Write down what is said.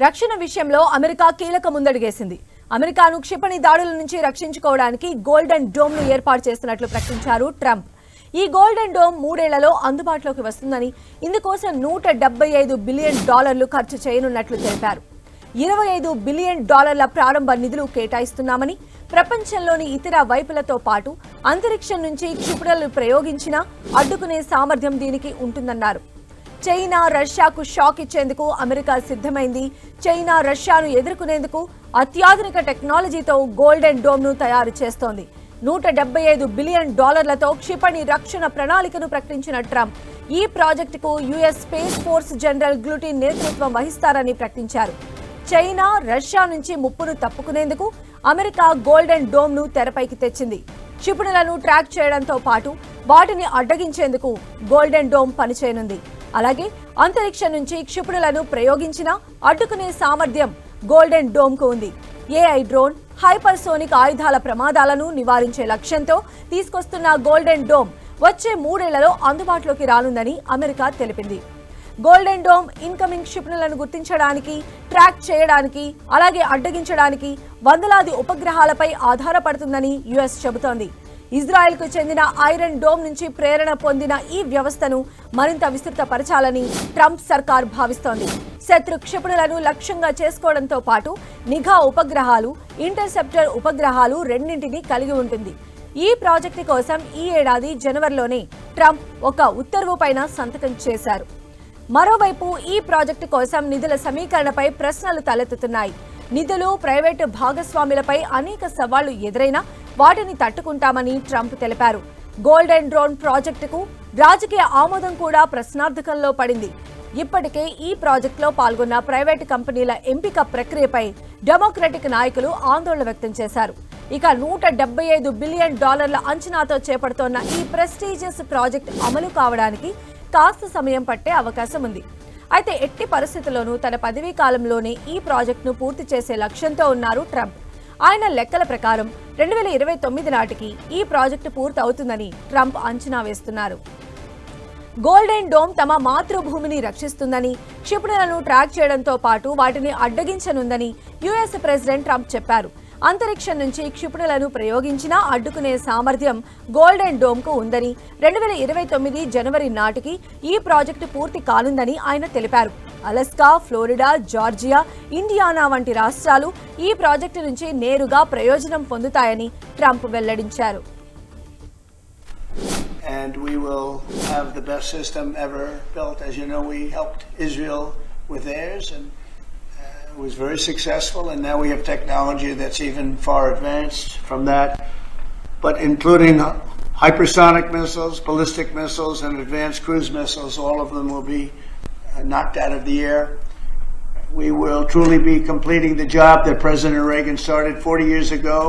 రక్షణ విషయంలో అమెరికా కీలక ముందడుగేసింది. అమెరికాను క్షిపణి దాడుల నుంచి రక్షించుకోవడానికి గోల్డెన్ డోమ్ ను ఏర్పాటు చేస్తున్నట్లు ప్రకటించారు ట్రంప్. ఈ గోల్డెన్ డోమ్ 3 ఏళ్లలో అందుబాటులోకి వస్తుందని, ఇందుకోసం $175 బిలియన్ ఖర్చు చేయనున్నట్లు తెలిపారు. $25 బిలియన్ ప్రారంభ నిధులు కేటాయిస్తున్నామని, ప్రపంచంలోని ఇతర వైపులతో పాటు అంతరిక్షం నుంచి క్షిపణులను ప్రయోగించినా అడ్డుకునే సామర్థ్యం దీనికి ఉంటుందన్నారు. చైనా రష్యాకు షాక్ ఇచ్చేందుకు అమెరికా సిద్ధమైంది. చైనా రష్యాను ఎదుర్కొనేందుకు అత్యాధునిక టెక్నాలజీతో గోల్డెన్ డోమ్ ను తయారు చేస్తోంది. $175 బిలియన్ క్షిపణి రక్షణ ప్రణాళికను ప్రకటించిన ట్రంప్ ఈ ప్రాజెక్టుకు US space force general gluten నేతృత్వం వహిస్తారని ప్రకటించారు. చైనా రష్యా నుంచి ముప్పును తప్పుకునేందుకు అమెరికా గోల్డెన్ డోమ్ ను తెరపైకి తెచ్చింది. క్షిపణులను ట్రాక్ చేయడంతో పాటు వాటిని అడ్డగించేందుకు గోల్డెన్ డోమ్ పనిచేయనుంది. అలాగే అంతరిక్షం నుంచి క్షిపణులను ప్రయోగించినా అడ్డుకునే సామర్థ్యం గోల్డెన్ డోమ్ కు ఉంది. ఏఐ డ్రోన్, హైపర్సోనిక్ ఆయుధాల ప్రమాదాలను నివారించే లక్ష్యంతో తీసుకొస్తున్న గోల్డెన్ డోమ్ వచ్చే 3 ఏళ్లలో అందుబాటులోకి రానుందని అమెరికా తెలిపింది. గోల్డెన్ డోమ్ ఇన్కమింగ్ క్షిపణులను గుర్తించడానికి, ట్రాక్ చేయడానికి, అలాగే అడ్డగించడానికి వందలాది ఉపగ్రహాలపై ఆధారపడుతుందని యుఎస్ చెబుతోంది. ఇజ్రాయెల్కు చెందిన ఐరన్ డోమ్ నుంచి ప్రేరణ పొందిన ఈ వ్యవస్థను మరింత విస్తృతపరచాలని ట్రంప్ సర్కార్ భావిస్తోంది. శత్రు క్షిపణులను లక్ష్యంగా చేసుకోవడంతో పాటు నిఘా ఉపగ్రహాలు, ఇంటర్సెప్టర్ ఉపగ్రహాలు రెండింటినీ కలిగి ఉంటుంది. ఈ ప్రాజెక్టు కోసం ఈ ఏడాది జనవరిలోనే ట్రంప్ ఒక ఉత్తర్వు పైన సంతకం చేశారు. మరోవైపు ఈ ప్రాజెక్టు కోసం నిధుల సమీకరణపై ప్రశ్నలు తలెత్తుతున్నాయి. నిధులు, ప్రైవేటు భాగస్వాములపై అనేక సవాళ్లు ఎదురైనా వాటిని తట్టుకుంటామని ట్రంప్ తెలిపారు. గోల్డెన్ డ్రోన్ ప్రాజెక్టుకు రాజకీయ ఆమోదం కూడా ప్రశ్నార్థకంలో పడింది. ఇప్పటికే ఈ ప్రాజెక్టులో పాల్గొన్న ప్రైవేటు కంపెనీల ఎంపిక ప్రక్రియపై డెమోక్రటిక్ నాయకులు ఆందోళన వ్యక్తం చేశారు. ఇక $175 బిలియన్ అంచనాతో చేపడుతోన్న ఈ ప్రెస్టీజియస్ ప్రాజెక్ట్ అమలు కావడానికి కాస్త సమయం పట్టే అవకాశం ఉంది. అయితే ఎట్టి పరిస్థితుల్లోనూ తన పదవీ కాలంలోనే ఈ ప్రాజెక్టును పూర్తి చేసే లక్ష్యంతో ఉన్నారు ట్రంప్. ఆయన లెక్కల ప్రకారం 2029 నాటికి ఈ ప్రాజెక్టు పూర్తి అవుతుందని ట్రంప్ అంచనా వేస్తున్నారు. గోల్డెన్ డోమ్ తమ మాతృభూమిని రక్షిస్తుందని, క్షిపణులను ట్రాక్ చేయడంతో పాటు వాటిని అడ్డగించనుందని యుఎస్ ప్రెసిడెంట్ ట్రంప్ చెప్పారు. అంతరిక్షం నుంచి క్షిపణులను ప్రయోగించినా అడ్డుకునే సామర్థ్యం గోల్డెన్ డోమ్ కు ఉందని, 2029 జనవరి నాటికి ఈ ప్రాజెక్టు పూర్తి కానుందని ఆయన తెలిపారు. అలస్కా, ఫ్లోరిడా, జార్జియా, ఇండియానా వంటి రాష్ట్రాలు ఈ ప్రాజెక్టు నుంచి నేరుగా ప్రయోజనం పొందుతాయని ట్రంప్ వెల్లడించారు. And we will have the best system ever built. As you know, we helped Israel with theirs, and it was very successful, and now we have technology that's even far advanced from that, but including hypersonic missiles, ballistic missiles, and advanced cruise missiles. All of them will be knocked out of the air. We will truly be completing the job that President Reagan started 40 years ago.